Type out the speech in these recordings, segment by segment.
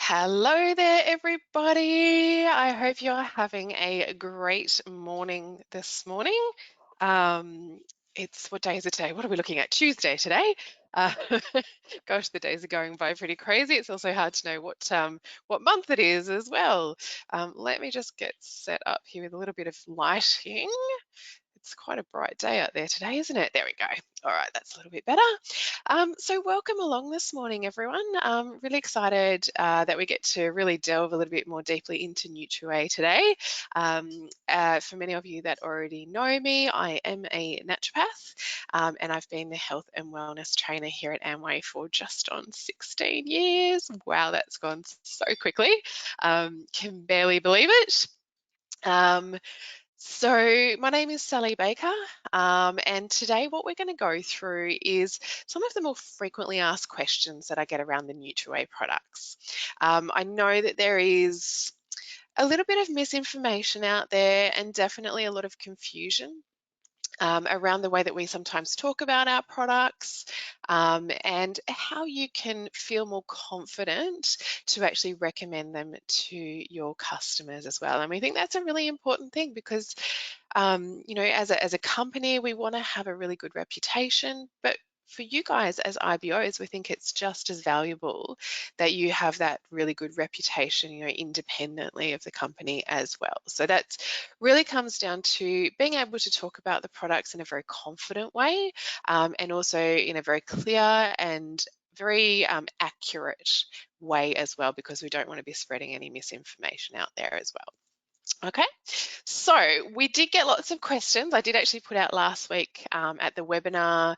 Hello there, everybody. I hope you're having a great morning this morning. Um, what day is it today? What are we looking at? Tuesday today. Uh, gosh, the days are going by pretty crazy. It's also hard to know what month it is as well. Let me just get set up here with a little bit of lighting. It's quite a bright day out there today, isn't it? There we go. All right, that's a little bit better. So welcome along this morning, everyone. Really excited that we get to really delve a little bit more deeply into NUTRIWAY today. For many of you that already know me, I am a naturopath, and I've been the health and wellness trainer here at Amway for just on 16 years. Wow, that's gone so quickly. Can barely believe it. So my name is Sally Baker, and today what we're going to go through is some of the more frequently asked questions that I get around the NutriWay products. I know that there is a little bit of misinformation out there and definitely a lot of confusion around the way that we sometimes talk about our products, and how you can feel more confident to actually recommend them to your customers as well. And we think that's a really important thing because, as a company, we want to have a really good reputation, but for you guys as IBOs, we think it's just as valuable that you have that really good reputation, independently of the company as well. So that really comes down to being able to talk about the products in a very confident way, and also in a very clear and very accurate way as well, because we don't want to be spreading any misinformation out there as well. Okay, so we did get lots of questions. I did actually put out last week at the webinar,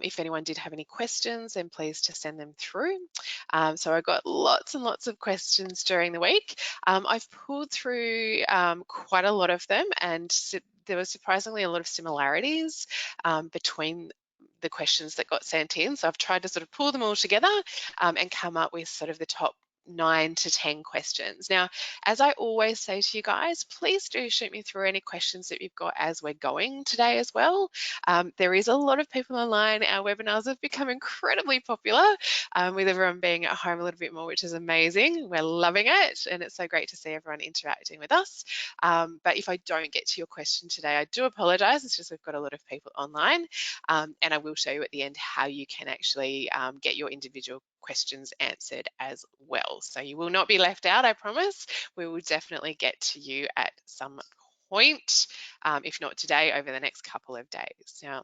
if anyone did have any questions, then please to send them through. So I got lots and lots of questions during the week. I've pulled through quite a lot of them, and there was surprisingly a lot of similarities between the questions that got sent in. So I've tried to sort of pull them all together and come up with sort of the top 9 to 10 questions. Now, as I always say to you guys, please do shoot me through any questions that you've got as we're going today as well. There is a lot of people online. Our webinars have become incredibly popular, with everyone being at home a little bit more, which is amazing. We're loving it, and it's so great to see everyone interacting with us. But if I don't get to your question today, I do apologize. It's just we've got a lot of people online, and I will show you at the end how you can actually get your individual questions answered as well. So you will not be left out, I promise. We will definitely get to you at some point, if not today, over the next couple of days. Now,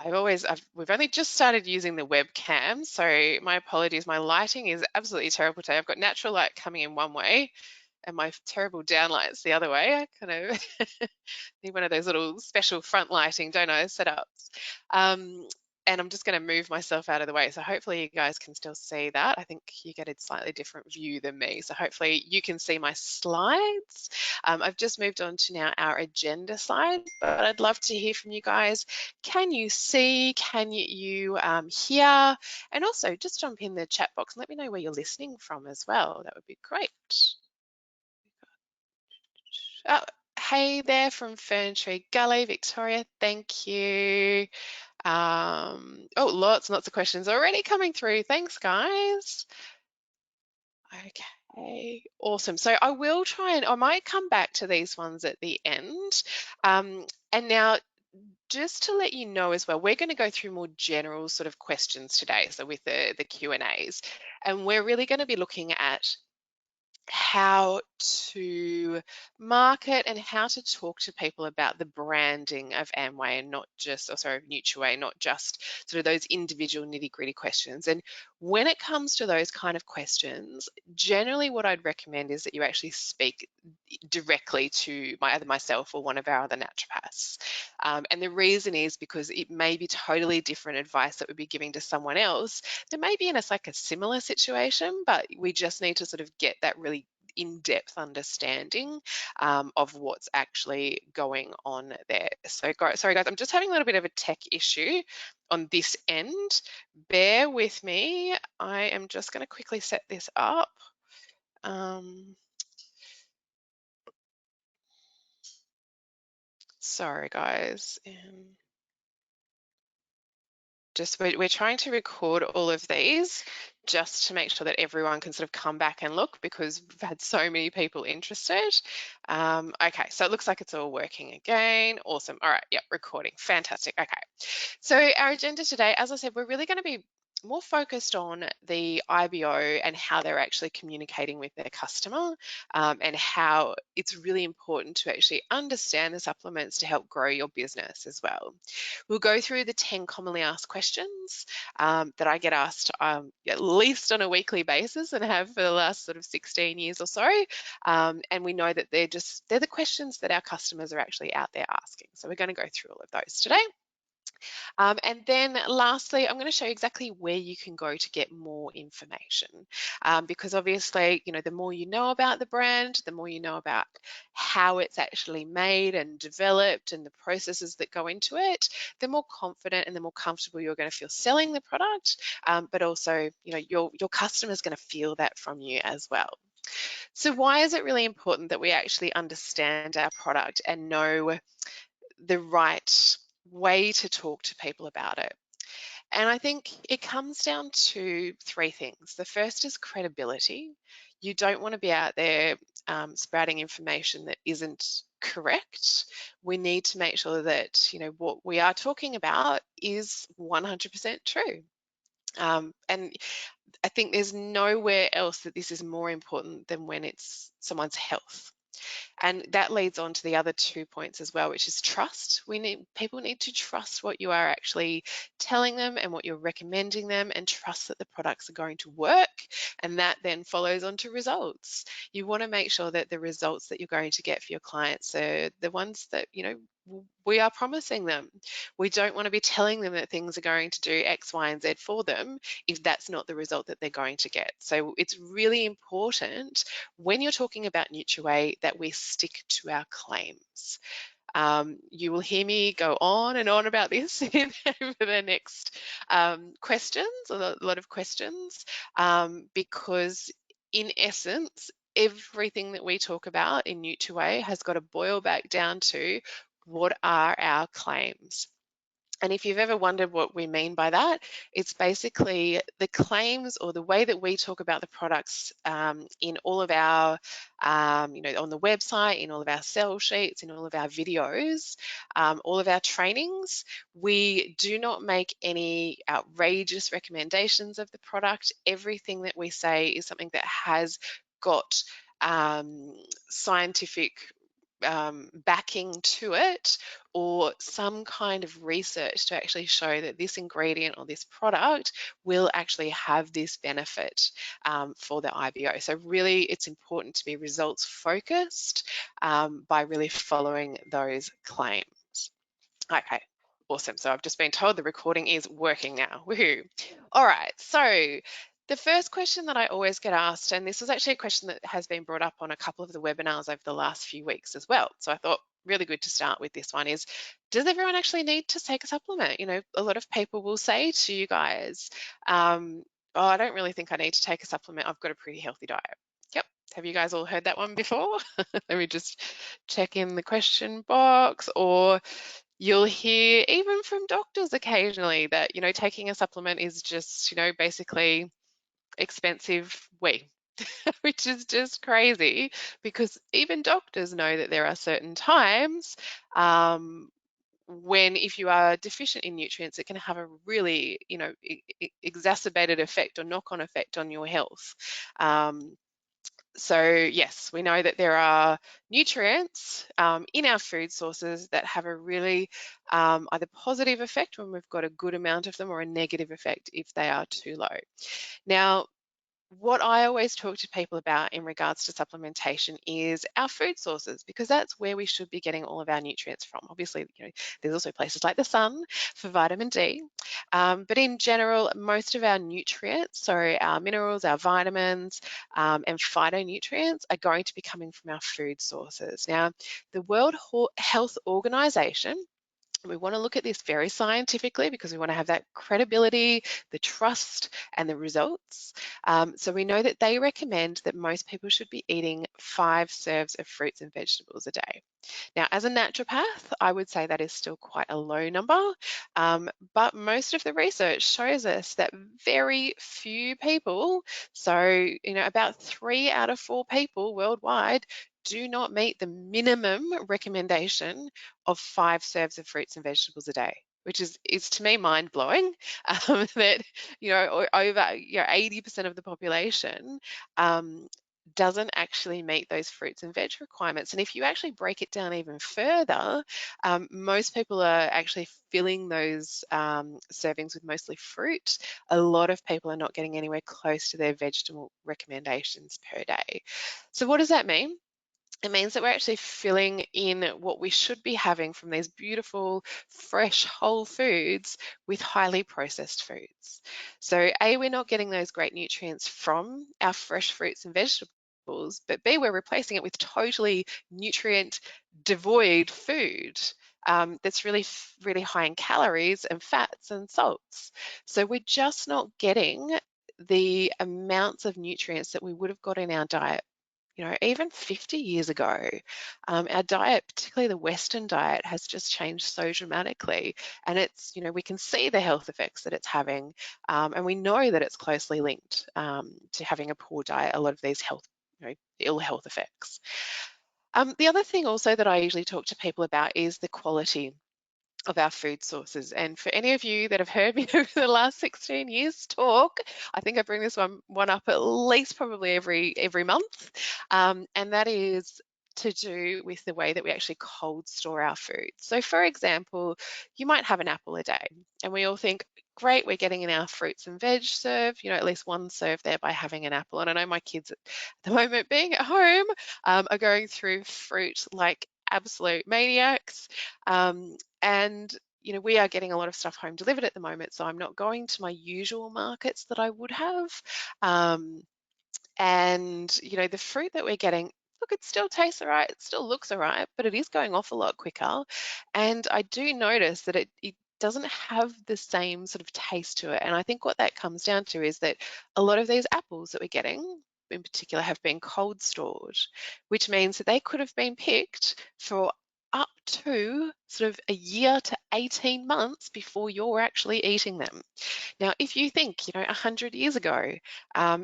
we've only just started using the webcam, so my apologies. My lighting is absolutely terrible today. I've got natural light coming in one way and my terrible downlights the other way. I kind of need one of those little special front lighting, don't I, setups. And I'm just going to move myself out of the way. So hopefully you guys can still see that. I think you get a slightly different view than me. So hopefully you can see my slides. I've just moved on to now our agenda slide, but I'd love to hear from you guys. Can you see? Can you hear? And also just jump in the chat box and let me know where you're listening from as well. That would be great. Oh, hey there from Fern Tree Gully, Victoria. Thank you. Oh, lots and lots of questions already coming through. Thanks, guys. Okay, awesome. So I will try and I might come back to these ones at the end. And now, just to let you know as well, we're going to go through more general sort of questions today, so with the Q&As, and we're really going to be looking at how to market and how to talk to people about the branding of Amway and not just, or sorry, NutriWay, not just sort of those individual nitty-gritty questions. And when it comes to those kind of questions, generally what I'd recommend is that you actually speak directly to either myself or one of our other naturopaths. And the reason is because it may be totally different advice that we'd be giving to someone else that may be in a similar situation, but we just need to sort of get that really in-depth understanding of what's actually going on there. So sorry guys, I'm just having a little bit of a tech issue on this end. Bear with me. I am just going to quickly set this up. Sorry guys. Just we're trying to record all of these just to make sure that everyone can sort of come back and look, because we've had so many people interested. Okay, so it looks like it's all working again. Awesome. All right, yep, recording. Fantastic. Okay. So our agenda today, as I said, we're really going to be more focused on the IBO and how they're actually communicating with their customer, and how it's really important to actually understand the supplements to help grow your business as well. We'll go through the 10 commonly asked questions that I get asked at least on a weekly basis and have for the last sort of 16 years or so. And we know that they're the questions that our customers are actually out there asking. So we're going to go through all of those today. And then lastly, I'm going to show you exactly where you can go to get more information, because obviously, the more you know about the brand, the more you know about how it's actually made and developed and the processes that go into it, the more confident and the more comfortable you're going to feel selling the product, but also, your customer is going to feel that from you as well. So why is it really important that we actually understand our product and know the right way to talk to people about it? And I think it comes down to three things. The first is credibility. You don't want to be out there sprouting information that isn't correct. We need to make sure that what we are talking about is 100% true. And I think there's nowhere else that this is more important than when it's someone's health. And that leads on to the other 2 points as well, which is trust. People need to trust what you are actually telling them and what you're recommending them, and trust that the products are going to work. And that then follows on to results. You want to make sure that the results that you're going to get for your clients are the ones that, we are promising them. We don't want to be telling them that things are going to do X, Y, and Z for them if that's not the result that they're going to get. So it's really important when you're talking about NUTRIWAY that we stick to our claims. You will hear me go on and on about this over the next questions, a lot of questions, because in essence, everything that we talk about in NUTRIWAY has got to boil back down to what are our claims. And if you've ever wondered what we mean by that, it's basically the claims or the way that we talk about the products in all of our, on the website, in all of our sell sheets, in all of our videos, all of our trainings. We do not make any outrageous recommendations of the product. Everything that we say is something that has got scientific backing to it, or some kind of research to actually show that this ingredient or this product will actually have this benefit for the IBO. So really, it's important to be results focused by really following those claims. Okay, awesome. So I've just been told the recording is working now. Woohoo. All right, so the first question that I always get asked, and this is actually a question that has been brought up on a couple of the webinars over the last few weeks as well. So I thought really good to start with this one is, does everyone actually need to take a supplement? A lot of people will say to you guys, oh, I don't really think I need to take a supplement. I've got a pretty healthy diet. Yep. Have you guys all heard that one before? Let me just check in the question box. Or you'll hear even from doctors occasionally that, taking a supplement is just, basically expensive wee, which is just crazy, because even doctors know that there are certain times when if you are deficient in nutrients, it can have a really, exacerbated effect or knock-on effect on your health. So yes, we know that there are nutrients in our food sources that have a really either positive effect when we've got a good amount of them, or a negative effect if they are too low. Now, what I always talk to people about in regards to supplementation is our food sources, because that's where we should be getting all of our nutrients from. Obviously, there's also places like the sun for vitamin D, but in general, most of our nutrients, so our minerals, our vitamins, and phytonutrients are going to be coming from our food sources. Now, the World Health Organization We want to look at this very scientifically because we want to have that credibility, the trust, and the results. So we know that they recommend that most people should be eating 5 serves of fruits and vegetables a day. Now, as a naturopath, I would say that is still quite a low number, but most of the research shows us that very few people, so about 3 out of 4 people worldwide, do not meet the minimum recommendation of 5 serves of fruits and vegetables a day, which is to me mind blowing. That over 80% of the population doesn't actually meet those fruits and veg requirements. And if you actually break it down even further, most people are actually filling those servings with mostly fruit. A lot of people are not getting anywhere close to their vegetable recommendations per day. So what does that mean? It means that we're actually filling in what we should be having from these beautiful, fresh, whole foods with highly processed foods. So A, we're not getting those great nutrients from our fresh fruits and vegetables, but B, we're replacing it with totally nutrient devoid food that's really high in calories and fats and salts. So we're just not getting the amounts of nutrients that we would have got in our diet even 50 years ago. Our diet, particularly the Western diet, has just changed so dramatically. And we can see the health effects that it's having. And we know that it's closely linked to having a poor diet, a lot of these ill health effects. The other thing also that I usually talk to people about is the quality of our food sources. And for any of you that have heard me over the last 16 years talk, I think I bring this one up at least probably every month, and that is to do with the way that we actually cold store our food. So for example, you might have an apple a day, and we all think, great, we're getting in our fruits and veg serve, at least one serve there by having an apple. And I know my kids at the moment being at home are going through fruit like absolute maniacs. And we are getting a lot of stuff home delivered at the moment, so I'm not going to my usual markets that I would have. And the fruit that we're getting, look, it still tastes all right, it still looks all right, but it is going off a lot quicker. And I do notice that it doesn't have the same sort of taste to it. And I think what that comes down to is that a lot of these apples that we're getting in particular have been cold stored, which means that they could have been picked for up to sort of a year to 18 months before you're actually eating them. Now, if you think, 100 years ago,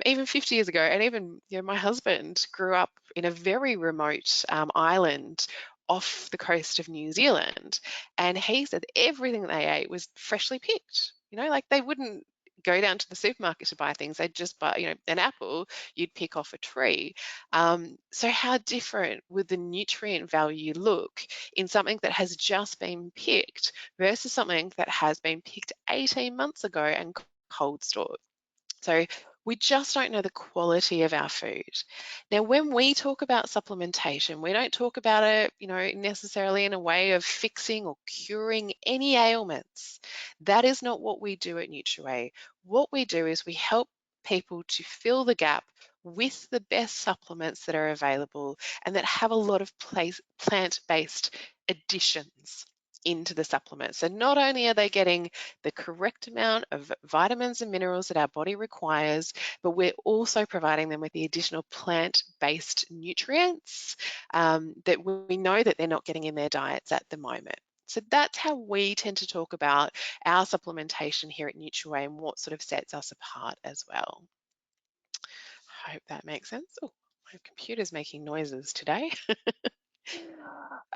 even 50 years ago, and even, my husband grew up in a very remote island off the coast of New Zealand, and he said everything they ate was freshly picked. Like they wouldn't go down to the supermarket to buy things. They'd just buy, an apple you'd pick off a tree. So how different would the nutrient value look in something that has just been picked versus something that has been picked 18 months ago and cold stored? So we just don't know the quality of our food. Now, when we talk about supplementation, we don't talk about it, necessarily in a way of fixing or curing any ailments. That is not what we do at NUTRIWAY. What we do is we help people to fill the gap with the best supplements that are available and that have a lot of plant-based additions into the supplement. So not only are they getting the correct amount of vitamins and minerals that our body requires, but we're also providing them with the additional plant-based nutrients that we know that they're not getting in their diets at the moment. So that's how we tend to talk about our supplementation here at NUTRIWAY and what sort of sets us apart as well. I hope that makes sense. Oh, my computer's making noises today.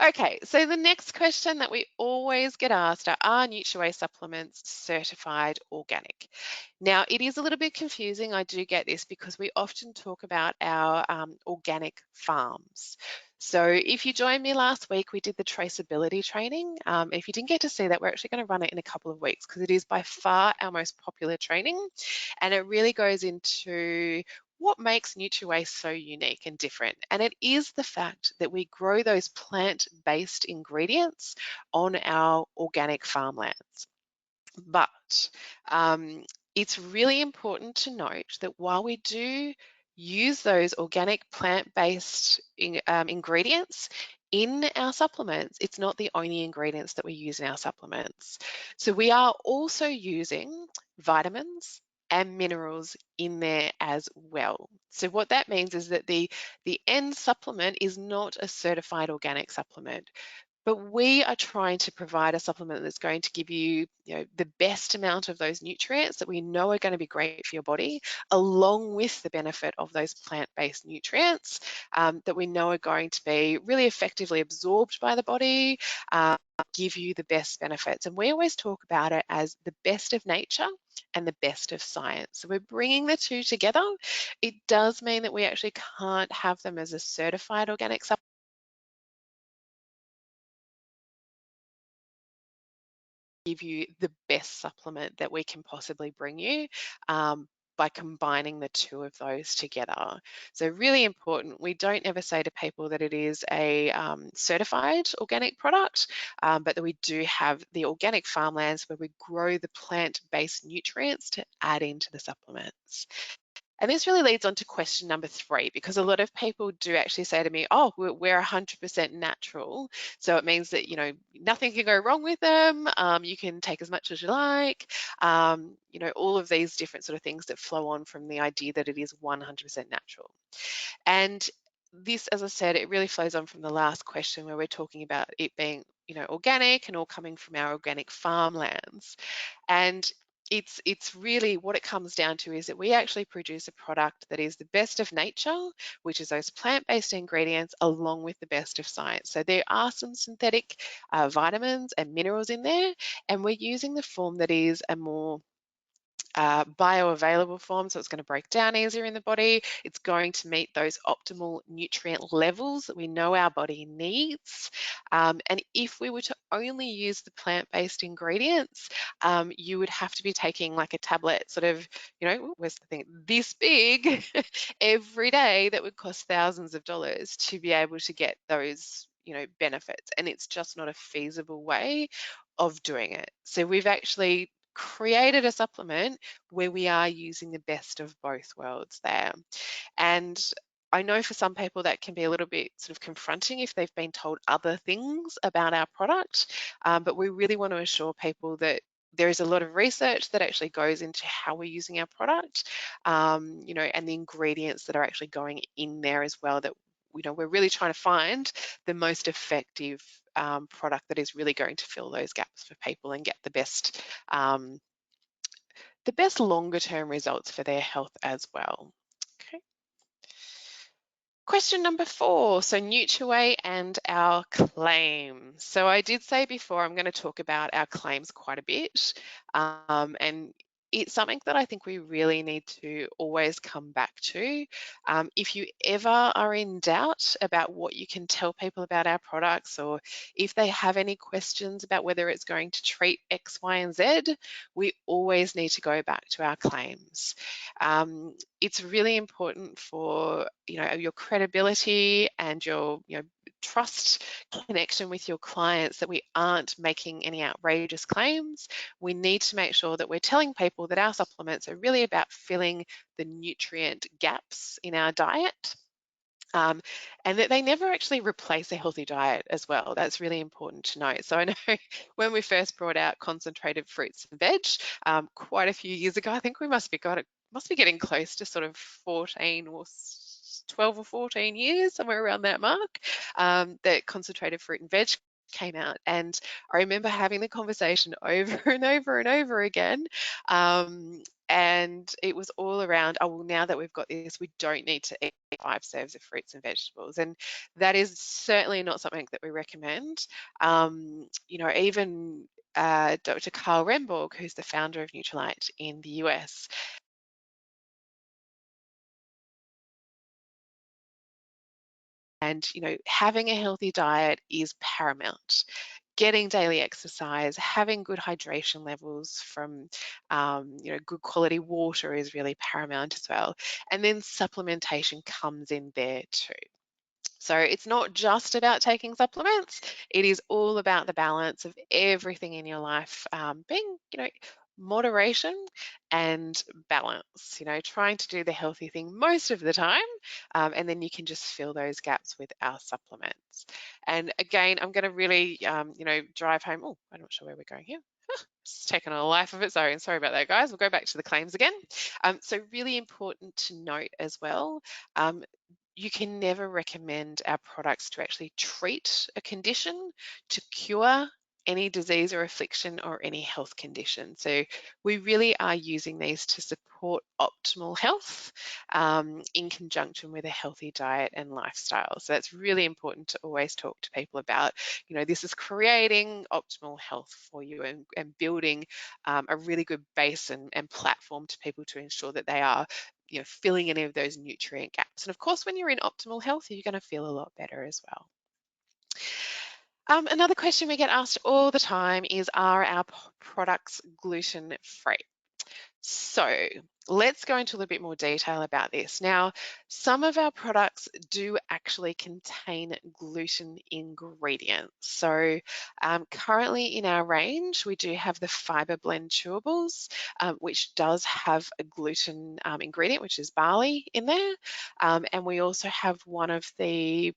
Okay, so the next question that we always get asked are NutriWay supplements certified organic? Now, it is a little bit confusing. I do get this because we often talk about our organic farms. So if you joined me last week, we did the traceability training. If you didn't get to see that, we're actually going to run it in a couple of weeks because it is by far our most popular training. And it really goes into what makes NutriWay so unique and different. And it is the fact that we grow those plant-based ingredients on our organic farmlands. But it's really important to note that while we do use those organic plant-based ingredients, in our supplements, it's not the only ingredients that we use in our supplements. So we are also using vitamins and minerals in there as well. So what that means is that the end supplement is not a certified organic supplement. But we are trying to provide a supplement that's going to give you, the best amount of those nutrients that we know are going to be great for your body, along with the benefit of those plant-based nutrients that we know are going to be really effectively absorbed by the body, give you the best benefits. And we always talk about it as the best of nature and the best of science. So we're bringing the two together. It does mean that we actually can't have them as a certified organic supplement. Give you the best supplement that we can possibly bring you by combining the two of those together. So really important, we don't ever say to people that it is a certified organic product, but that we do have the organic farmlands where we grow the plant-based nutrients to add into the supplements. And this really leads on to question number 3, because a lot of people do actually say to me, oh, we're 100% natural. So it means that, nothing can go wrong with them. You can take as much as you like. All of these different sort of things that flow on from the idea that it is 100% natural. And this, as I said, it really flows on from the last question where we're talking about it being, organic and all coming from our organic farmlands. And it's really what it comes down to is that we actually produce a product that is the best of nature, which is those plant-based ingredients along with the best of science. So there are some synthetic vitamins and minerals in there, and we're using the form that is a more bioavailable form, so it's going to break down easier in the body. It's going to meet those optimal nutrient levels that we know our body needs. And if we were to only use the plant-based ingredients, you would have to be taking like a tablet sort of, where's the thing, this big every day. That would cost thousands of dollars to be able to get those, benefits. And it's just not a feasible way of doing it. So we've actually created a supplement where we are using the best of both worlds there. And I know for some people that can be a little bit sort of confronting if they've been told other things about our product, but we really want to assure people that there is a lot of research that actually goes into how we're using our product, and the ingredients that are actually going in there as well, that we're really trying to find the most effective product that is really going to fill those gaps for people and get um, the best longer term results for their health as well. Okay. Question number 4, so NUTRIWAY and our claims. So I did say before I'm going to talk about our claims quite a bit, and it's something that I think we really need to always come back to. If you ever are in doubt about what you can tell people about our products, or if they have any questions about whether it's going to treat X, Y, and Z, we always need to go back to our claims. It's really important for your credibility and your trust connection with your clients that we aren't making any outrageous claims. We need to make sure that we're telling people that our supplements are really about filling the nutrient gaps in our diet. And that they never actually replace a healthy diet as well. That's really important to note. So I know when we first brought out concentrated fruits and veg quite a few years ago, I think we must be getting close to sort of 14 or 12 or 14 years, somewhere around that mark, that concentrated fruit and veg came out. And I remember having the conversation over and over and over again. And it was all around, oh, well, now that we've got this, we don't need to eat 5 serves of fruits and vegetables. And that is certainly not something that we recommend. Even Dr. Carl Remborg, who's the founder of Nutrilite in the US, and having a healthy diet is paramount. Getting daily exercise, having good hydration levels from good quality water is really paramount as well. And then supplementation comes in there too. So it's not just about taking supplements, it is all about the balance of everything in your life being moderation and balance, trying to do the healthy thing most of the time, and then you can just fill those gaps with our supplements. And again, I'm going to really, drive home. Oh, I'm not sure where we're going here. It's taken on a life of its own. Sorry about that, guys. We'll go back to the claims again. So really important to note as well, you can never recommend our products to actually treat a condition, to cure any disease or affliction or any health condition. So we really are using these to support optimal health in conjunction with a healthy diet and lifestyle. So that's really important to always talk to people about. This is creating optimal health for you and building a really good base and platform to people to ensure that they are filling any of those nutrient gaps. And of course, when you're in optimal health, you're going to feel a lot better as well. Another question we get asked all the time is, are our products gluten-free? So let's go into a little bit more detail about this. Now, some of our products do actually contain gluten ingredients. So currently in our range, we do have the Fiber Blend Chewables, which does have a gluten ingredient, which is barley in there. And we also have one of the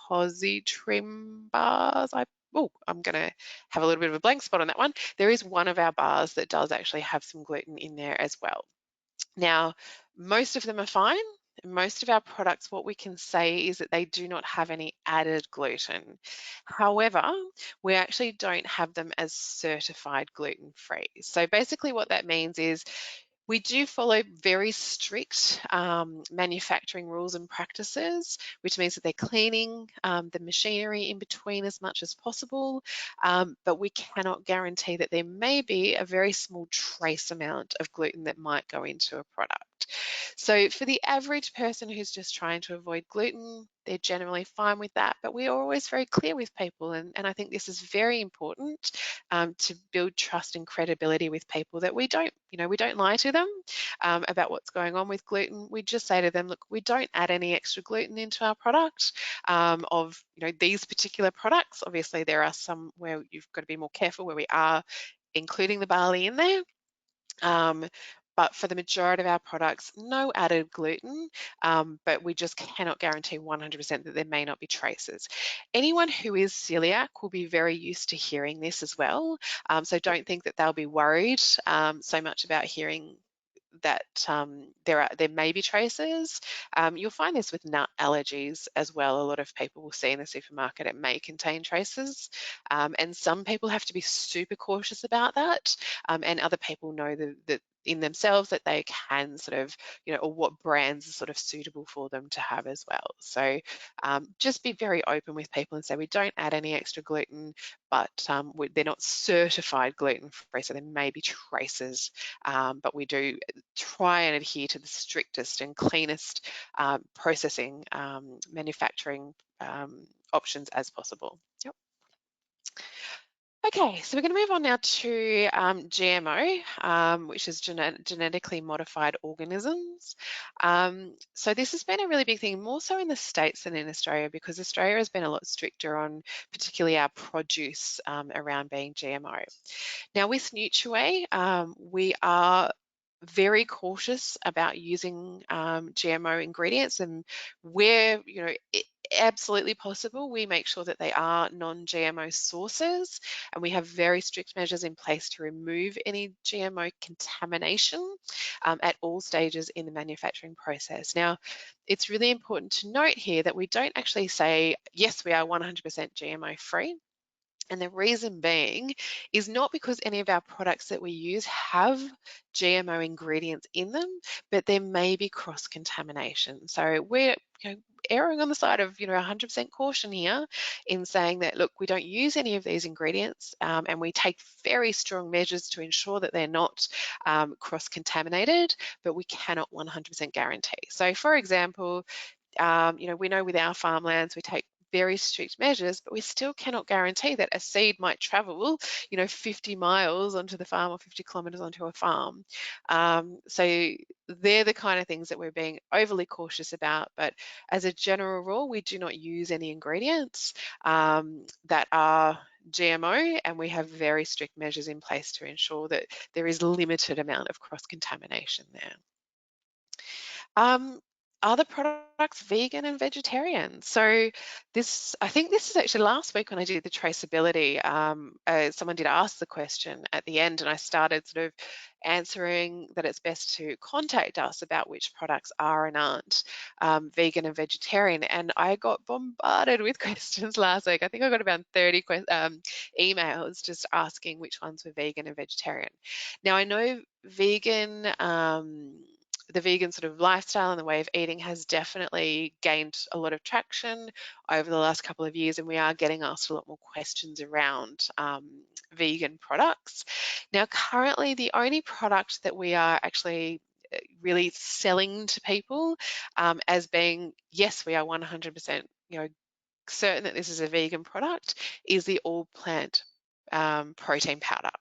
Positrim bars. I'm going to have a little bit of a blank spot on that one. There is one of our bars that does actually have some gluten in there as well. Now, most of them are fine. Most of our products, what we can say is that they do not have any added gluten. However, we actually don't have them as certified gluten-free. So basically what that means is we do follow very strict manufacturing rules and practices, which means that they're cleaning the machinery in between as much as possible, but we cannot guarantee that there may be a very small trace amount of gluten that might go into a product. So for the average person who's just trying to avoid gluten, they're generally fine with that, but we are always very clear with people, and I think this is very important to build trust and credibility with people, that we don't lie to them about what's going on with gluten. We just say to them, look, we don't add any extra gluten into our product of these particular products. Obviously, there are some where you've got to be more careful, where we are including the barley in there. But for the majority of our products, no added gluten, but we just cannot guarantee 100% that there may not be traces. Anyone who is celiac will be very used to hearing this as well, so don't think that they'll be worried so much about hearing that there may be traces. You'll find this with nut allergies as well. A lot of people will see in the supermarket it may contain traces, and some people have to be super cautious about that, and other people know that in themselves that they can sort of, or what brands are sort of suitable for them to have as well. So just be very open with people and say we don't add any extra gluten, but they're not certified gluten-free, so there may be traces, but we do try and adhere to the strictest and cleanest processing, manufacturing options as possible. Yep. Okay, so we're going to move on now to GMO, which is genetically modified organisms. So this has been a really big thing, more so in the States than in Australia, because Australia has been a lot stricter on particularly our produce around being GMO. Now with NUTRIWAY, we are very cautious about using GMO ingredients, and where absolutely possible, we make sure that they are non-GMO sources, and we have very strict measures in place to remove any GMO contamination at all stages in the manufacturing process. Now, it's really important to note here that we don't actually say, yes, we are 100% GMO free. And the reason being is not because any of our products that we use have GMO ingredients in them, but there may be cross-contamination. So we're erring on the side of 100% caution here in saying that, look, we don't use any of these ingredients, and we take very strong measures to ensure that they're not cross-contaminated, but we cannot 100% guarantee. So for example, we know with our farmlands we take very strict measures, but we still cannot guarantee that a seed might travel 50 miles onto the farm or 50 kilometers onto a farm. So they're the kind of things that we're being overly cautious about, but as a general rule, we do not use any ingredients that are GMO, and we have very strict measures in place to ensure that there is limited amount of cross-contamination there. Um, are the products vegan and vegetarian? So I think this is actually last week when I did the traceability, someone did ask the question at the end, and I started sort of answering that it's best to contact us about which products are and aren't vegan and vegetarian. And I got bombarded with questions last week. I think I got about 30 emails just asking which ones were vegan and vegetarian. Now I know the vegan sort of lifestyle and the way of eating has definitely gained a lot of traction over the last couple of years, and we are getting asked a lot more questions around vegan products. Now, currently, the only product that we are actually really selling to people as being, yes, we are 100%, certain that this is a vegan product, is the all plant protein powder.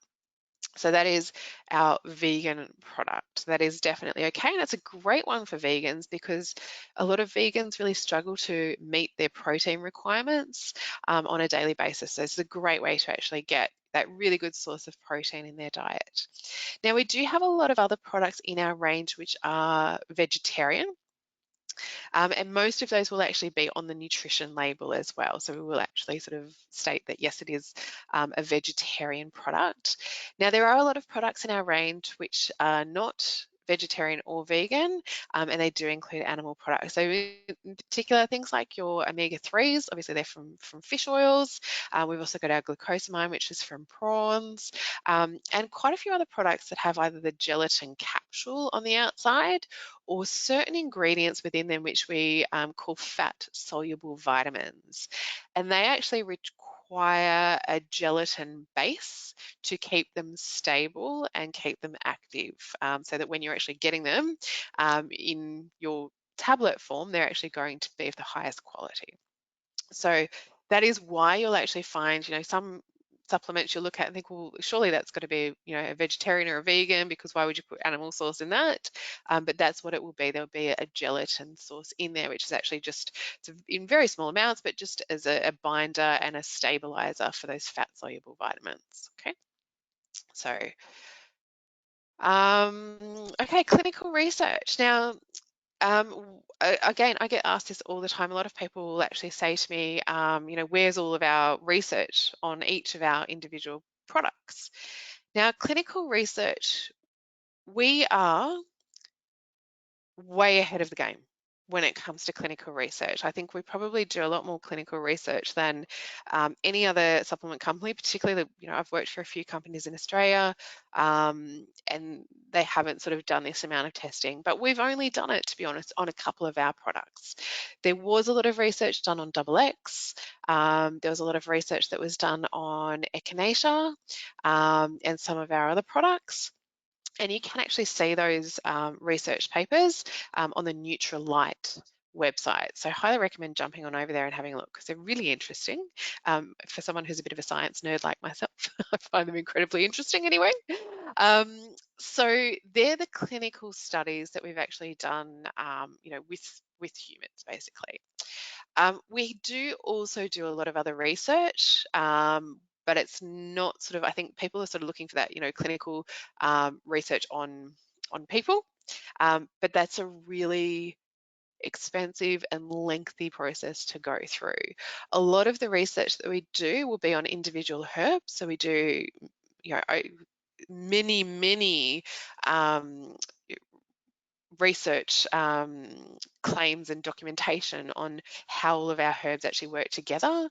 So that is our vegan product. That is definitely okay. And it's a great one for vegans because a lot of vegans really struggle to meet their protein requirements on a daily basis. So it's a great way to actually get that really good source of protein in their diet. Now, we do have a lot of other products in our range which are vegetarian. And most of those will actually be on the nutrition label as well. So we will actually sort of state that, yes, it is a vegetarian product. Now, there are a lot of products in our range which are not vegetarian or vegan, and they do include animal products. So in particular, things like your omega-3s, obviously they're from fish oils. We've also got our glucosamine, which is from prawns, and quite a few other products that have either the gelatin capsule on the outside or certain ingredients within them which we call fat-soluble vitamins. And they actually require a gelatin base to keep them stable and keep them active, so that when you're actually getting them in your tablet form, they're actually going to be of the highest quality. So that is why you'll actually find, some supplements you'll look at and think, well, surely that's got to be, a vegetarian or a vegan, because why would you put animal source in that? But that's what it will be. There'll be a gelatin source in there, which is actually just in very small amounts, but just as a binder and a stabilizer for those fat-soluble vitamins. Okay, so okay, clinical research. Now, again, I get asked this all the time. A lot of people will actually say to me, where's all of our research on each of our individual products? Now, clinical research, we are way ahead of the game when it comes to clinical research. I think we probably do a lot more clinical research than any other supplement company, particularly, I've worked for a few companies in Australia, and they haven't sort of done this amount of testing, but we've only done it, to be honest, on a couple of our products. There was a lot of research done on XX. There was a lot of research that was done on echinacea and some of our other products. And you can actually see those research papers on the NUTRIWAY website. So I highly recommend jumping on over there and having a look, because they're really interesting. For someone who's a bit of a science nerd like myself, I find them incredibly interesting anyway. So they're the clinical studies that we've actually done, with humans, basically. We do also do a lot of other research, but it's not sort of, I think people are sort of looking for that, clinical research on people, but that's a really expensive and lengthy process to go through. A lot of the research that we do will be on individual herbs. So we do, many research claims and documentation on how all of our herbs actually work together.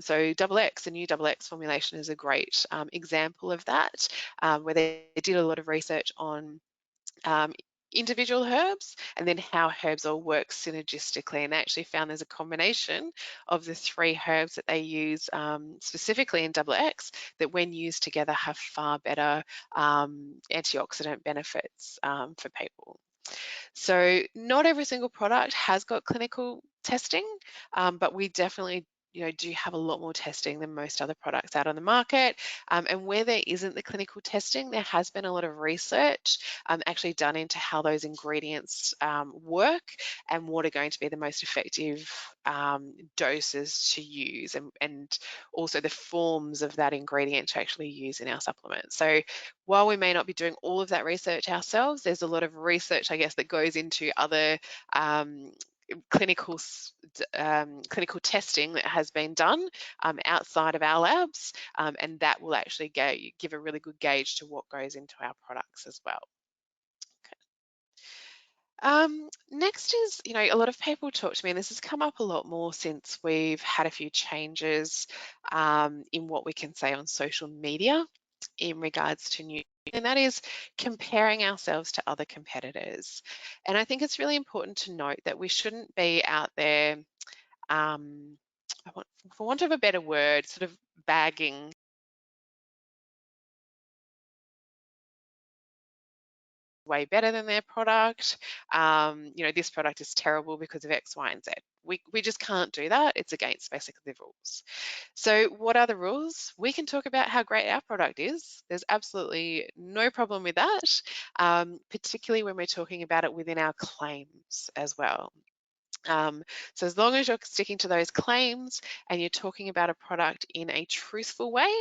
So XX, the new XX formulation, is a great example of that, where they did a lot of research on individual herbs and then how herbs all work synergistically, and they actually found there's a combination of the 3 herbs that they use specifically in XX that when used together have far better antioxidant benefits for people. So not every single product has got clinical testing, but we definitely do have a lot more testing than most other products out on the market. And where there isn't the clinical testing, there has been a lot of research actually done into how those ingredients work and what are going to be the most effective doses to use, and also the forms of that ingredient to actually use in our supplement. So while we may not be doing all of that research ourselves, there's a lot of research, I guess, that goes into other clinical testing that has been done outside of our labs, and that will actually give a really good gauge to what goes into our products as well. Next is, a lot of people talk to me, and this has come up a lot more since we've had a few changes in what we can say on social media in regards to nutrition, and that is comparing ourselves to other competitors. And I think it's really important to note that we shouldn't be out there, for want of a better word, sort of bagging way better than their product. This product is terrible because of X, Y, and Z. We just can't do that. It's against basically the rules. So what are the rules? We can talk about how great our product is. There's absolutely no problem with that, particularly when we're talking about it within our claims as well. So as long as you're sticking to those claims and you're talking about a product in a truthful way,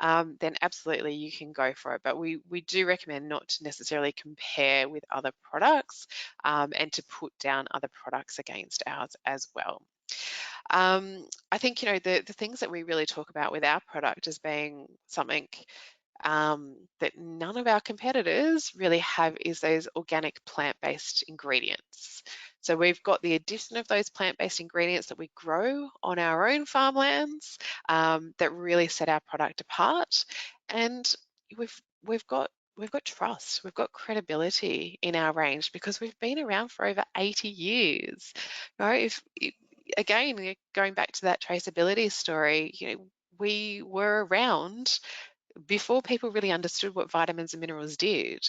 then absolutely you can go for it. But we do recommend not to necessarily compare with other products, and to put down other products against ours as well. I think, the things that we really talk about with our product as being something that none of our competitors really have is those organic plant-based ingredients. So we've got the addition of those plant-based ingredients that we grow on our own farmlands, that really set our product apart. And we've got trust, we've got credibility in our range because we've been around for over 80 years. Again, going back to that traceability story, we were around before people really understood what vitamins and minerals did.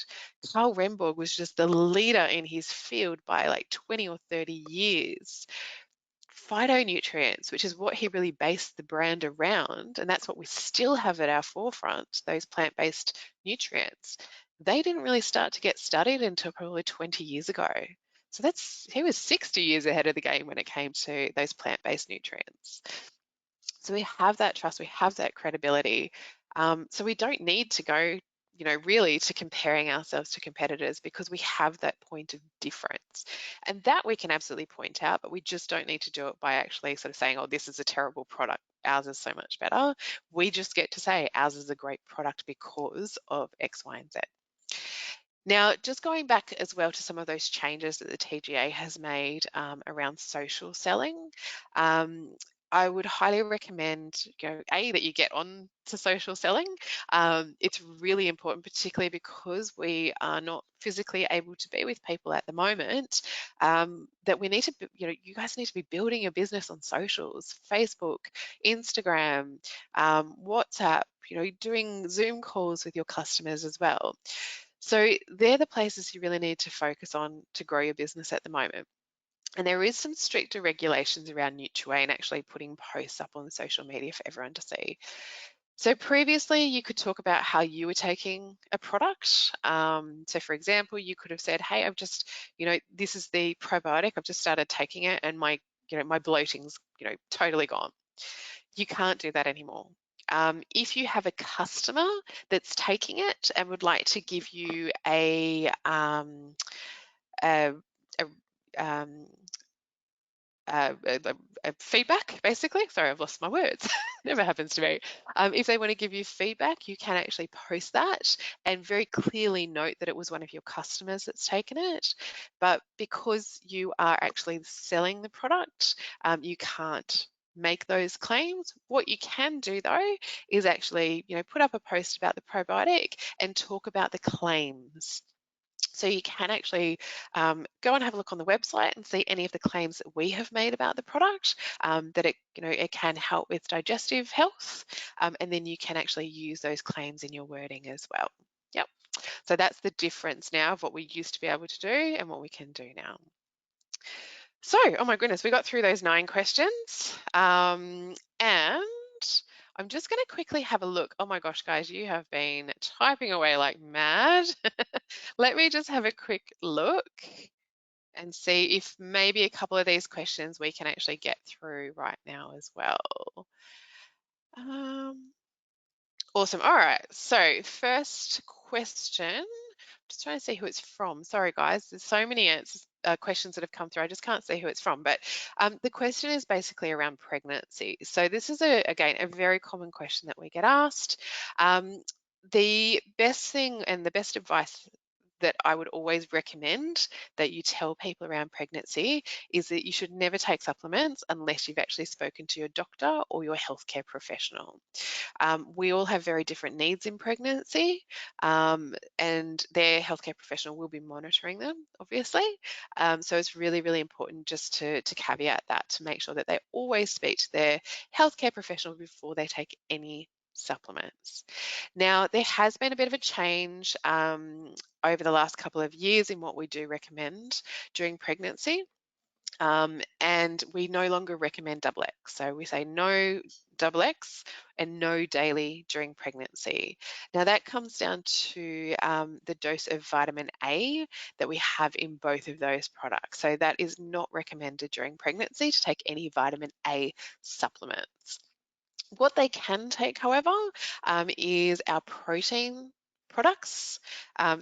Carl Remborg was just the leader in his field by like 20 or 30 years. Phytonutrients, which is what he really based the brand around, and that's what we still have at our forefront, those plant-based nutrients, they didn't really start to get studied until probably 20 years ago. So he was 60 years ahead of the game when it came to those plant-based nutrients. So we have that trust, we have that credibility. So we don't need to go, really to comparing ourselves to competitors because we have that point of difference. And that we can absolutely point out, but we just don't need to do it by actually sort of saying, oh, this is a terrible product, ours is so much better. We just get to say ours is a great product because of X, Y, and Z. Now, just going back as well to some of those changes that the TGA has made around social selling, I would highly recommend, that you get on to social selling. It's really important, particularly because we are not physically able to be with people at the moment, that we need to, you guys need to be building your business on socials, Facebook, Instagram, WhatsApp, doing Zoom calls with your customers as well. So they're the places you really need to focus on to grow your business at the moment. And there is some stricter regulations around NUTRIWAY and actually putting posts up on social media for everyone to see. So previously you could talk about how you were taking a product. So for example, you could have said, hey, I've just, this is the probiotic, I've just started taking it and my bloating's, totally gone. You can't do that anymore. If you have a customer that's taking it and would like to give you a feedback, basically. Sorry, I've lost my words. Never happens to me. If they want to give you feedback, you can actually post that and very clearly note that it was one of your customers that's taken it. But because you are actually selling the product, you can't make those claims. What you can do though is actually, put up a post about the probiotic and talk about the claims. So you can actually go and have a look on the website and see any of the claims that we have made about the product, that it can help with digestive health, and then you can actually use those claims in your wording as well. Yep. So that's the difference now of what we used to be able to do and what we can do now. So, oh my goodness, we got through those 9 questions. And And I'm just going to quickly have a look. Oh my gosh, guys, you have been typing away like mad. Let me just have a quick look and see if maybe a couple of these questions we can actually get through right now as well. Awesome. All right. So first question, just trying to see who it's from. Sorry, guys. There's so many answers, questions that have come through. I just can't see who it's from. But the question is basically around pregnancy. So this is, again, a very common question that we get asked. The best thing and the best advice that I would always recommend that you tell people around pregnancy is that you should never take supplements unless you've actually spoken to your doctor or your healthcare professional. We all have very different needs in pregnancy, and their healthcare professional will be monitoring them, obviously. So it's really, really important just to caveat that, to make sure that they always speak to their healthcare professional before they take any supplements. Now, there has been a bit of a change over the last couple of years in what we do recommend during pregnancy. And we no longer recommend double X. So we say no double X and no daily during pregnancy. Now that comes down to the dose of vitamin A that we have in both of those products. So that is not recommended during pregnancy to take any vitamin A supplements. What they can take, however, is our protein products.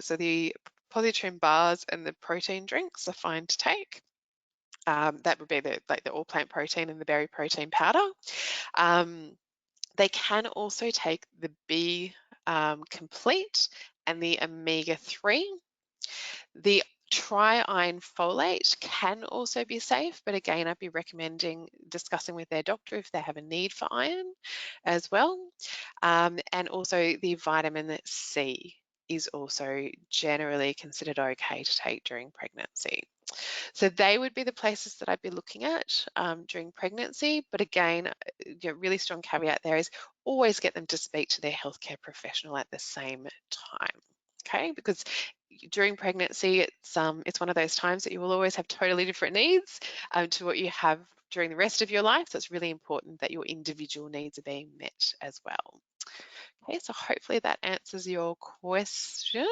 So the positron bars and the protein drinks are fine to take. That would be the all plant protein and the berry protein powder. They can also take the B complete and the omega-3. The tri-iron folate can also be safe, but again, I'd be recommending discussing with their doctor if they have a need for iron as well. And also the vitamin C is also generally considered okay to take during pregnancy. So they would be the places that I'd be looking at during pregnancy. But again, really strong caveat there is always get them to speak to their healthcare professional at the same time. Okay, because during pregnancy, it's one of those times that you will always have totally different needs to what you have during the rest of your life. So it's really important that your individual needs are being met as well. Okay, so hopefully that answers your question.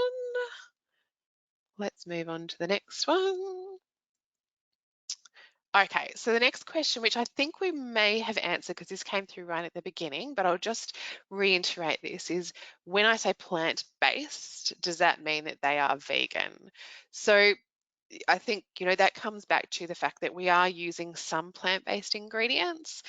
Let's move on to the next one. Okay, so the next question, which I think we may have answered because this came through right at the beginning, but I'll just reiterate this, is when I say plant-based, does that mean that they are vegan? So I think, that comes back to the fact that we are using some plant-based ingredients,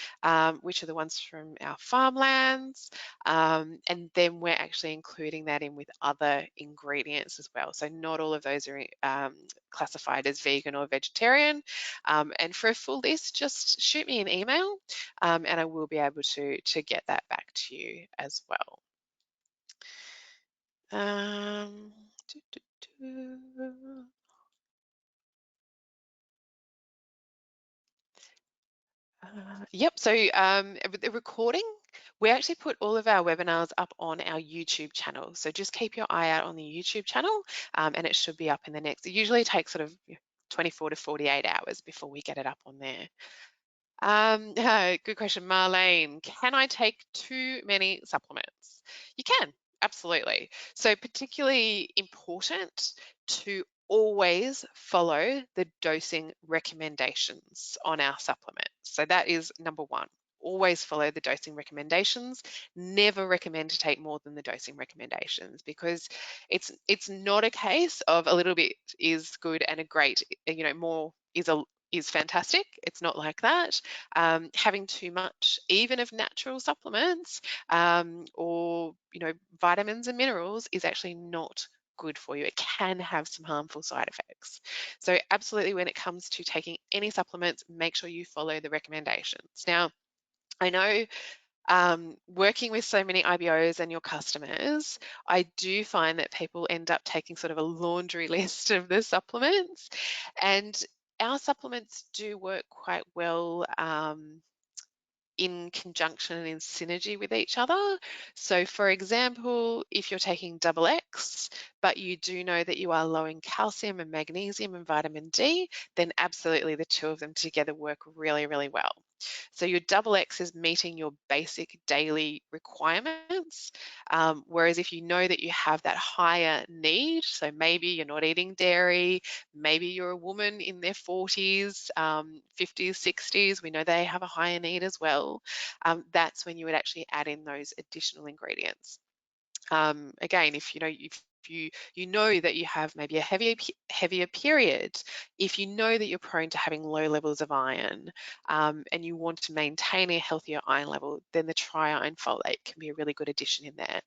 which are the ones from our farmlands, and then we're actually including that in with other ingredients as well. So not all of those are classified as vegan or vegetarian. And for a full list, just shoot me an email, and I will be able to get that back to you as well. Yep, so the recording, we actually put all of our webinars up on our YouTube channel. So just keep your eye out on the YouTube channel, and it should be up in the next, it usually takes sort of 24 to 48 hours before we get it up on there. Good question, Marlene. Can I take too many supplements? You can, absolutely. So particularly important to always follow the dosing recommendations on our supplements. So that is number one. Always follow the dosing recommendations. Never recommend to take more than the dosing recommendations, because it's not a case of a little bit is good and a great, more is fantastic. It's not like that. Having too much, even of natural supplements or vitamins and minerals, is actually not good for you. It can have some harmful side effects. So absolutely, when it comes to taking any supplements, make sure you follow the recommendations. Now, I know working with so many IBOs and your customers, I do find that people end up taking sort of a laundry list of the supplements, and our supplements do work quite well in conjunction and in synergy with each other. So for example, if you're taking double X, but you do know that you are low in calcium and magnesium and vitamin D, then absolutely the two of them together work really, really well. So your double X is meeting your basic daily requirements. Whereas if you know that you have that higher need, so maybe you're not eating dairy, maybe you're a woman in their 40s, 50s, 60s, we know they have a higher need as well. That's when you would actually add in those additional ingredients. Again, if you know that you have maybe a heavier period, if you know that you're prone to having low levels of iron, and you want to maintain a healthier iron level, then the tri-iron folate can be a really good addition in there.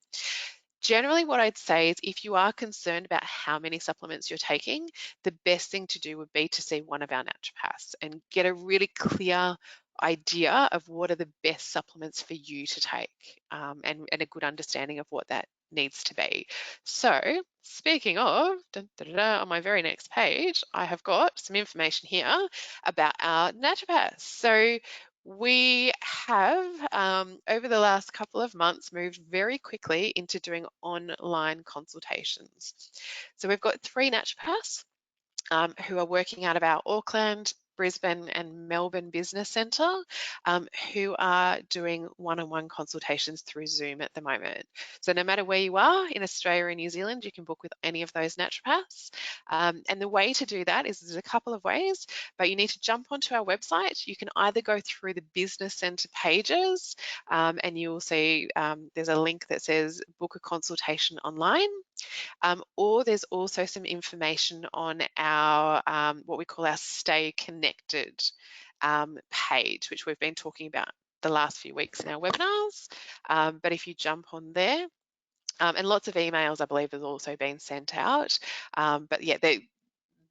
Generally, what I'd say is if you are concerned about how many supplements you're taking, the best thing to do would be to see one of our naturopaths and get a really clear idea of what are the best supplements for you to take, and a good understanding of what that needs to be. So speaking of, on my very next page, I have got some information here about our naturopaths. So we have, over the last couple of months, moved very quickly into doing online consultations. So we've got 3 naturopaths who are working out of our Auckland, Brisbane and Melbourne Business Centre, who are doing one-on-one consultations through Zoom at the moment. So no matter where you are in Australia or New Zealand, you can book with any of those naturopaths. And the way to do that is there's a couple of ways, but you need to jump onto our website. You can either go through the Business Centre pages, and you will see there's a link that says book a consultation online. Or there's also some information on our what we call our Stay Connected page, which we've been talking about the last few weeks in our webinars. But if you jump on there, and lots of emails, I believe, have also been sent out. But yeah,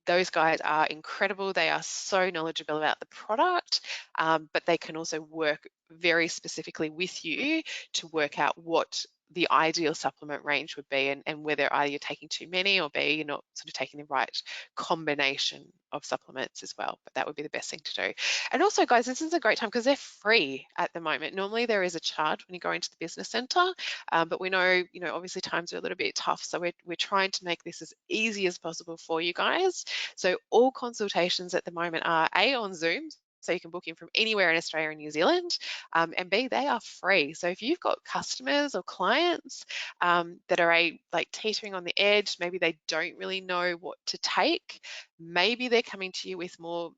those guys are incredible. They are so knowledgeable about the product, but they can also work very specifically with you to work out what the ideal supplement range would be, and whether either you're taking too many or B, you're not sort of taking the right combination of supplements as well. But that would be the best thing to do. And also, guys, this is a great time because they're free at the moment. Normally there is a charge when you go into the business centre, but we know, obviously times are a little bit tough. So we're trying to make this as easy as possible for you guys. So all consultations at the moment are A, on Zoom, so you can book in from anywhere in Australia and New Zealand, and B, they are free. So if you've got customers or clients that are like teetering on the edge, maybe they don't really know what to take, maybe they're coming to you with more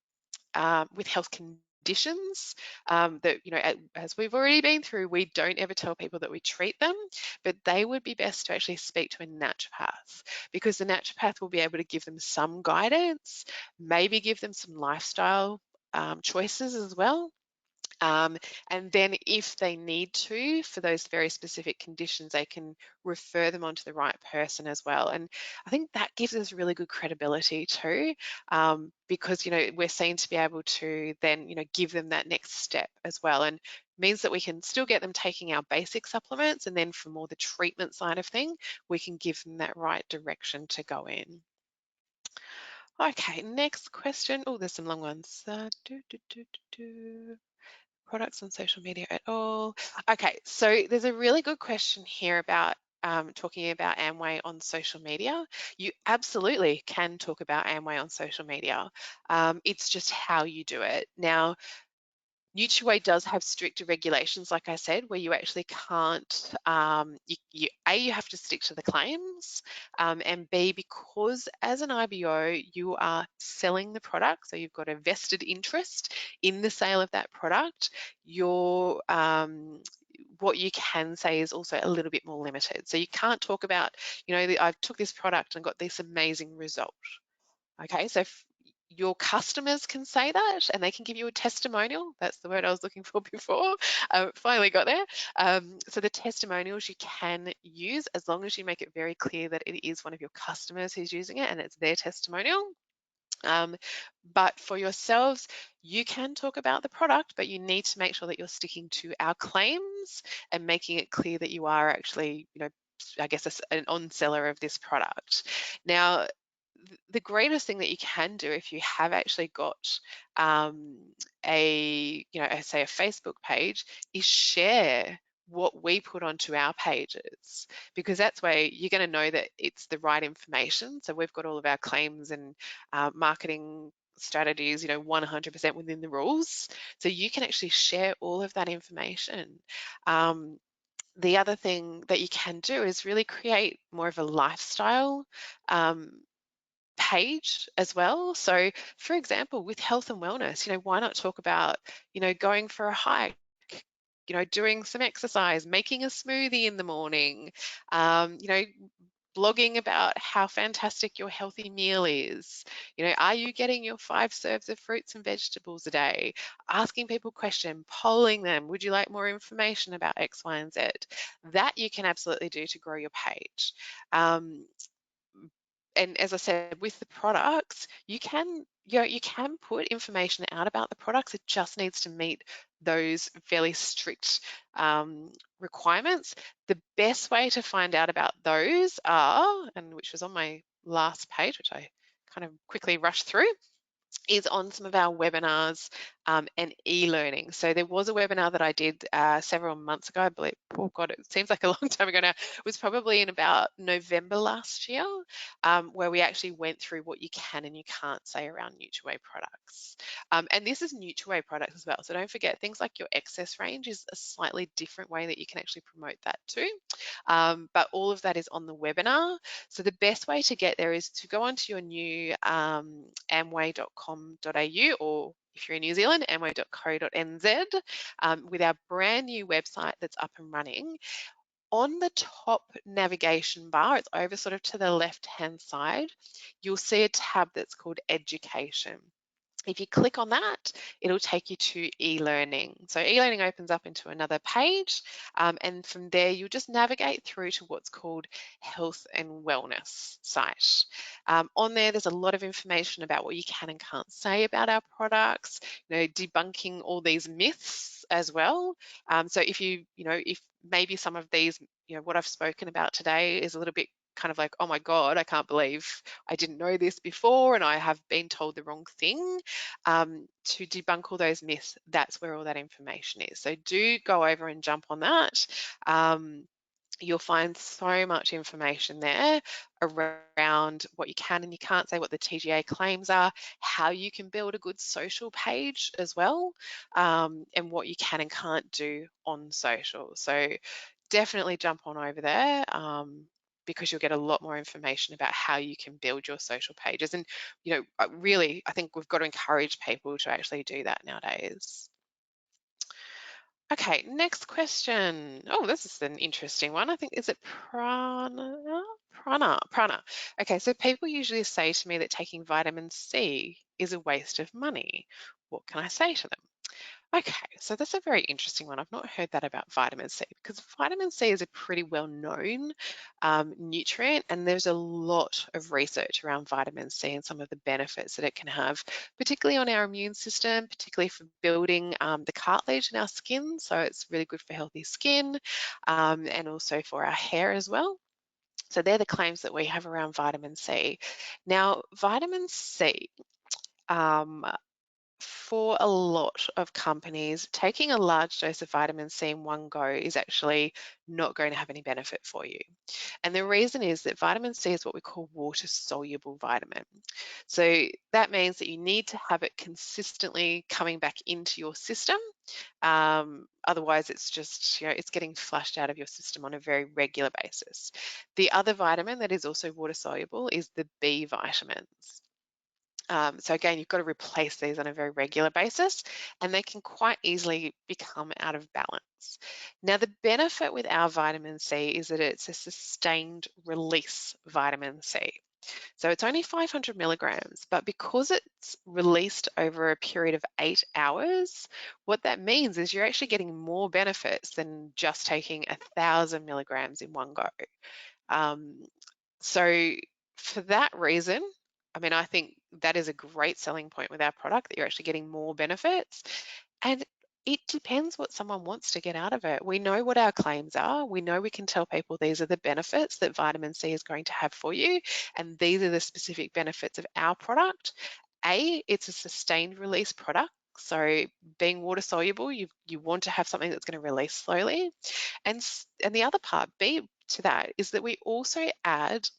with health conditions that, as we've already been through, we don't ever tell people that we treat them, but they would be best to actually speak to a naturopath, because the naturopath will be able to give them some guidance, maybe give them some lifestyle choices as well. And then if they need to, for those very specific conditions, they can refer them on to the right person as well. And I think that gives us really good credibility too, because, we're seen to be able to then, give them that next step as well. And means that we can still get them taking our basic supplements, and then for more the treatment side of thing, we can give them that right direction to go in. Okay, next question. Oh, there's some long ones. Products on social media at all? Okay, so there's a really good question here about talking about Amway on social media. You absolutely can talk about Amway on social media. It's just how you do it. Now, NUTRIWAY does have stricter regulations, like I said, where you actually can't, you have to stick to the claims, and B, because as an IBO, you are selling the product, so you've got a vested interest in the sale of that product, your what you can say is also a little bit more limited. So you can't talk about, I took this product and got this amazing result. Okay, so your customers can say that, and they can give you a testimonial. That's the word I was looking for before. Finally got there. So the testimonials you can use, as long as you make it very clear that it is one of your customers who's using it and it's their testimonial. But for yourselves, you can talk about the product, but you need to make sure that you're sticking to our claims and making it clear that you are actually, I guess, an on-seller of this product. Now, the greatest thing that you can do if you have actually got say a Facebook page, is share what we put onto our pages, because that's where you're going to know that it's the right information. So we've got all of our claims and marketing strategies, 100% within the rules. So you can actually share all of that information. The other thing that you can do is really create more of a lifestyle page as well. So for example, with health and wellness, why not talk about, going for a hike, doing some exercise, making a smoothie in the morning, blogging about how fantastic your healthy meal is. Are you getting your 5 serves of fruits and vegetables a day? Asking people questions, polling them. Would you like more information about X, Y, and Z? That you can absolutely do to grow your page. And as I said, with the products, you can put information out about the products. It just needs to meet those fairly strict requirements. The best way to find out about those are, and which was on my last page, which I kind of quickly rushed through, is on some of our webinars and e-learning. So there was a webinar that I did several months ago, I believe. Oh God, it seems like a long time ago now. It was probably in about November last year, where we actually went through what you can and you can't say around NUTRIWAY products. And this is NUTRIWAY products as well. So don't forget, things like your excess range is a slightly different way that you can actually promote that too. But all of that is on the webinar. So the best way to get there is to go onto your new amway.com.au, or if you're in New Zealand, amway.co.nz, with our brand new website that's up and running. On the top navigation bar, it's over sort of to the left-hand side, you'll see a tab that's called Education. If you click on that, it'll take you to e-learning. So e-learning opens up into another page, and from there you'll just navigate through to what's called health and wellness site. On there's a lot of information about what you can and can't say about our products, debunking all these myths as well. So if if maybe some of these, what I've spoken about today is a little bit kind of like, oh my God, I can't believe I didn't know this before and I have been told the wrong thing. To debunk all those myths, that's where all that information is. So do go over and jump on that. You'll find so much information there around what you can and you can't say, what the TGA claims are, how you can build a good social page as well, and what you can and can't do on social. So definitely jump on over there, because you'll get a lot more information about how you can build your social pages. And, really, I think we've got to encourage people to actually do that nowadays. Okay, next question. Oh, this is an interesting one. I think, is it prana? Prana. Okay, so people usually say to me that taking vitamin C is a waste of money. What can I say to them? Okay, so that's a very interesting one. I've not heard that about vitamin C, because vitamin C is a pretty well-known nutrient, and there's a lot of research around vitamin C and some of the benefits that it can have, particularly on our immune system, particularly for building the cartilage in our skin. So it's really good for healthy skin, and also for our hair as well. So they're the claims that we have around vitamin C. Now, vitamin C, for a lot of companies, taking a large dose of vitamin C in one go is actually not going to have any benefit for you. And the reason is that vitamin C is what we call water-soluble vitamin. So that means that you need to have it consistently coming back into your system. Otherwise, it's just, it's getting flushed out of your system on a very regular basis. The other vitamin that is also water-soluble is the B vitamins. So again, you've got to replace these on a very regular basis, and they can quite easily become out of balance. Now, the benefit with our vitamin C is that it's a sustained release vitamin C. So it's only 500 milligrams, but because it's released over a period of 8 hours, what that means is you're actually getting more benefits than just taking 1,000 milligrams in one go. So for that reason, I think that is a great selling point with our product, that you're actually getting more benefits. And it depends what someone wants to get out of it. We know what our claims are. We know we can tell people these are the benefits that vitamin C is going to have for you, and these are the specific benefits of our product. A, it's a sustained release product. So being water soluble, you want to have something that's going to release slowly. And the other part, B, to that, is that we also add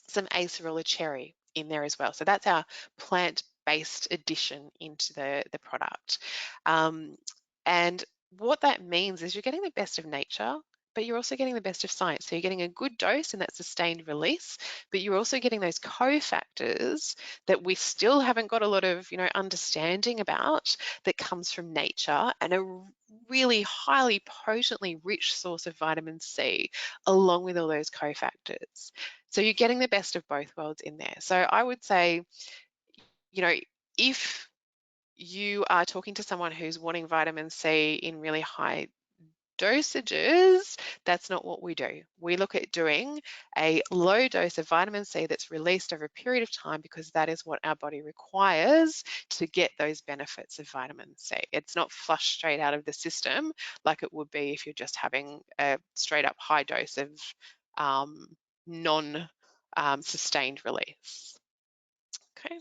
some acerola cherry in there as well. So that's our plant-based based addition into the product. And what that means is you're getting the best of nature, but you're also getting the best of science. So you're getting a good dose in that sustained release, but you're also getting those cofactors that we still haven't got a lot of, understanding about, that comes from nature, and a really highly potently rich source of vitamin C, along with all those cofactors. So you're getting the best of both worlds in there. So I would say, you know, if you are talking to someone who's wanting vitamin C in really high dosages, that's not what we do. We look at doing a low dose of vitamin C that's released over a period of time, because that is what our body requires to get those benefits of vitamin C. It's not flushed straight out of the system like it would be if you're just having a straight up high dose of non-sustained release. Okay.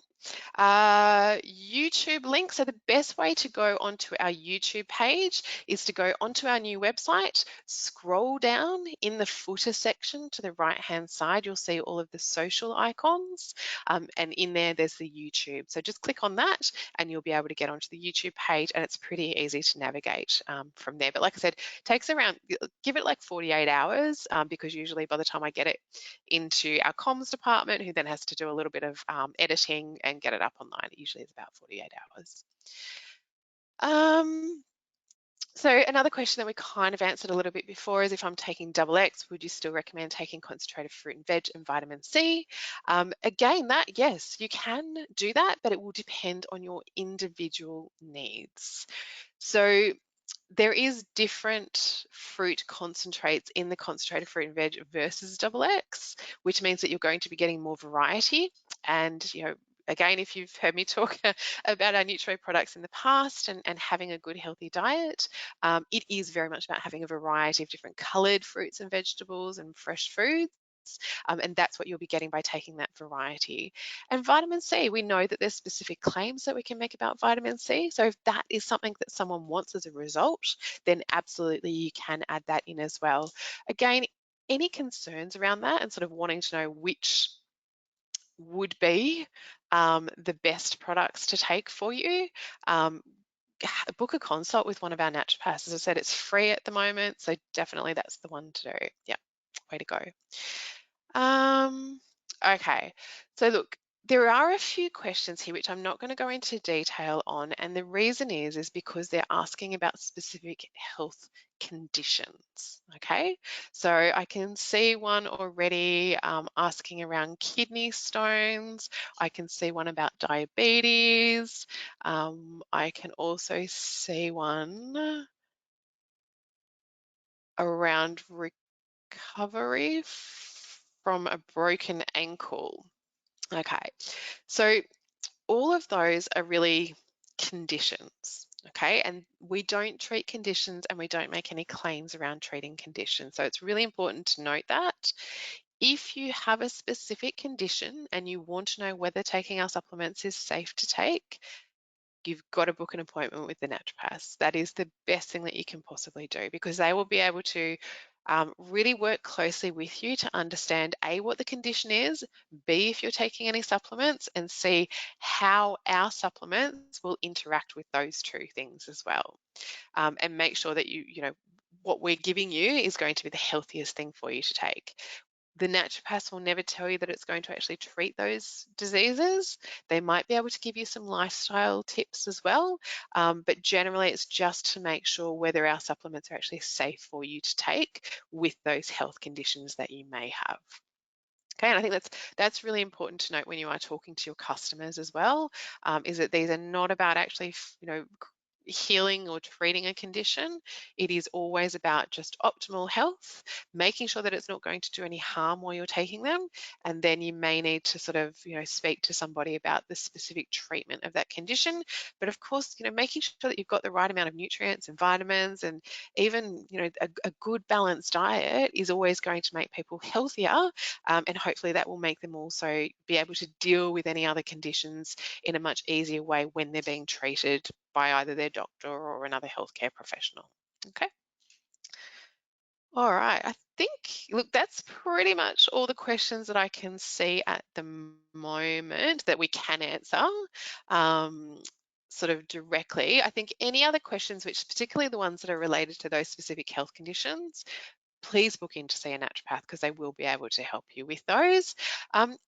YouTube links. So the best way to go onto our YouTube page is to go onto our new website, scroll down in the footer section to the right-hand side. You'll see all of the social icons, and in there's the YouTube. So just click on that and you'll be able to get onto the YouTube page, and it's pretty easy to navigate from there. But like I said, it takes around, give it like 48 hours, because usually by the time I get it into our comms department, who then has to do a little bit of editing and get it up online, it usually is about 48 hours. So another question that we kind of answered a little bit before is, if I'm taking double X, would you still recommend taking concentrated fruit and veg and vitamin C? Again, yes, you can do that, but it will depend on your individual needs. So there is different fruit concentrates in the concentrated fruit and veg versus double X, which means that you're going to be getting more variety. And, again, if you've heard me talk about our NUTRIWAY products in the past, and having a good healthy diet, it is very much about having a variety of different coloured fruits and vegetables and fresh foods. And that's what you'll be getting by taking that variety. And vitamin C, we know that there's specific claims that we can make about vitamin C. So if that is something that someone wants as a result, then absolutely you can add that in as well. Again, any concerns around that and sort of wanting to know which would be the best products to take for you, book a consult with one of our naturopaths. As I said, it's free at the moment, so definitely that's the one to do. Yeah, way to go. Okay, so look, there are a few questions here which I'm not going to go into detail on, and the reason is because they're asking about specific health conditions. Okay, so I can see one already asking around kidney stones. I can see one about diabetes. I can also see one around recovery from a broken ankle. Okay, so all of those are really conditions, okay? And we don't treat conditions, and we don't make any claims around treating conditions. So it's really important to note that. If you have a specific condition and you want to know whether taking our supplements is safe to take, you've got to book an appointment with the naturopaths. That is the best thing that you can possibly do, because they will be able to really work closely with you to understand A, what the condition is, B, if you're taking any supplements, and C, how our supplements will interact with those two things as well. And make sure that what we're giving you is going to be the healthiest thing for you to take. The naturopaths will never tell you that it's going to actually treat those diseases. They might be able to give you some lifestyle tips as well, but generally it's just to make sure whether our supplements are actually safe for you to take with those health conditions that you may have. Okay, and I think that's really important to note when you are talking to your customers as well, is that these are not about actually, healing or treating a condition. It is always about just optimal health, making sure that it's not going to do any harm while you're taking them, and then you may need to sort of speak to somebody about the specific treatment of that condition. But of course, making sure that you've got the right amount of nutrients and vitamins, and even a good balanced diet is always going to make people healthier, and hopefully that will make them also be able to deal with any other conditions in a much easier way when they're being treated by either their doctor or another healthcare professional. Okay. All right. I think, look, that's pretty much all the questions that I can see at the moment that we can answer um, sort of directly. I think any other questions, which particularly the ones that are related to those specific health conditions, please book in to see a naturopath because they will be able to help you with those.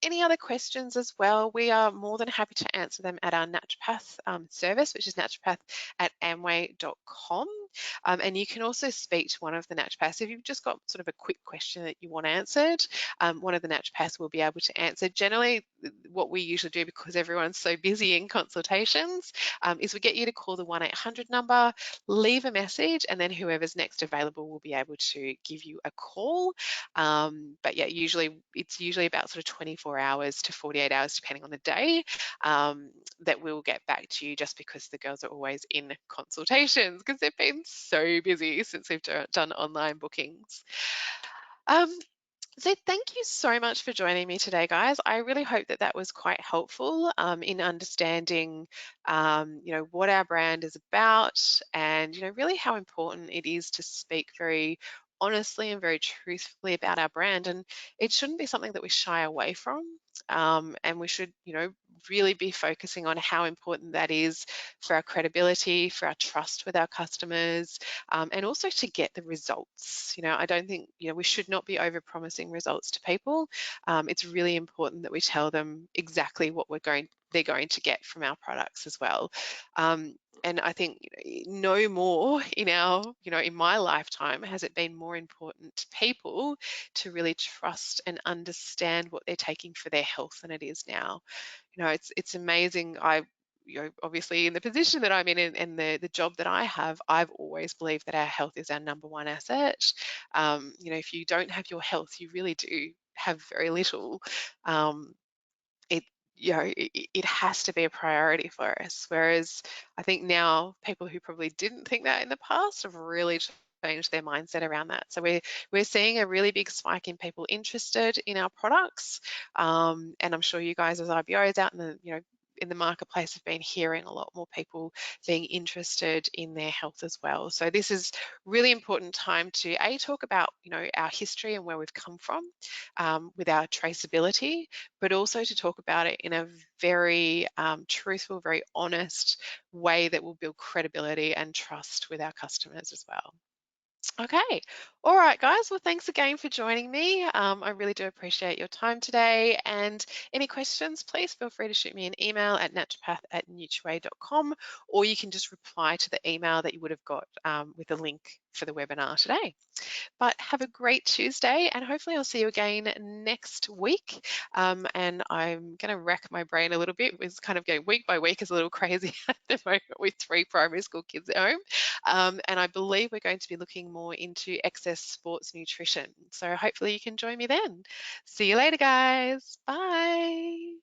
Any other questions as well, we are more than happy to answer them at our naturopath service, which is naturopath at amway.com. And you can also speak to one of the naturopaths. If you've just got sort of a quick question that you want answered, one of the naturopaths will be able to answer. Generally, what we usually do, because everyone's so busy in consultations, is we get you to call the 1-800 number, leave a message, and then whoever's next available will be able to give you a call. But yeah, it's usually about sort of 24 hours to 48 hours, depending on the day, that we'll get back to you, just because the girls are always in consultations because they've been so busy since we've done online bookings. So thank you so much for joining me today, guys. I really hope that that was quite helpful in understanding, what our brand is about, and really how important it is to speak very honestly and very truthfully about our brand. And it shouldn't be something that we shy away from. And we should, really be focusing on how important that is for our credibility, for our trust with our customers, and also to get the results. I don't think, we should not be over promising results to people. It's really important that we tell them exactly what they're going to get from our products as well. And I think no more in my lifetime has it been more important to people to really trust and understand what they're taking for their health than it is now. It's amazing. Obviously in the position that I'm in and the job that I have, I've always believed that our health is our number one asset. If you don't have your health, you really do have very little. It it has to be a priority for us. Whereas I think now people who probably didn't think that in the past have really changed their mindset around that. So we're seeing a really big spike in people interested in our products, and I'm sure you guys as IBOs out in the marketplace have been hearing a lot more people being interested in their health as well. So this is really important time to talk about our history and where we've come from with our traceability, but also to talk about it in a very truthful, very honest way that will build credibility and trust with our customers as well. Okay. All right, guys. Well, thanks again for joining me. I really do appreciate your time today. And any questions, please feel free to shoot me an email at naturopath@NUTRIWAY.com, or you can just reply to the email that you would have got with the link for the webinar today. But have a great Tuesday, and hopefully I'll see you again next week. And I'm going to rack my brain a little bit. It's kind of going week by week is a little crazy at the moment with 3 primary school kids at home. And I believe we're going to be looking more into excess sports nutrition. So hopefully you can join me then. See you later, guys. Bye.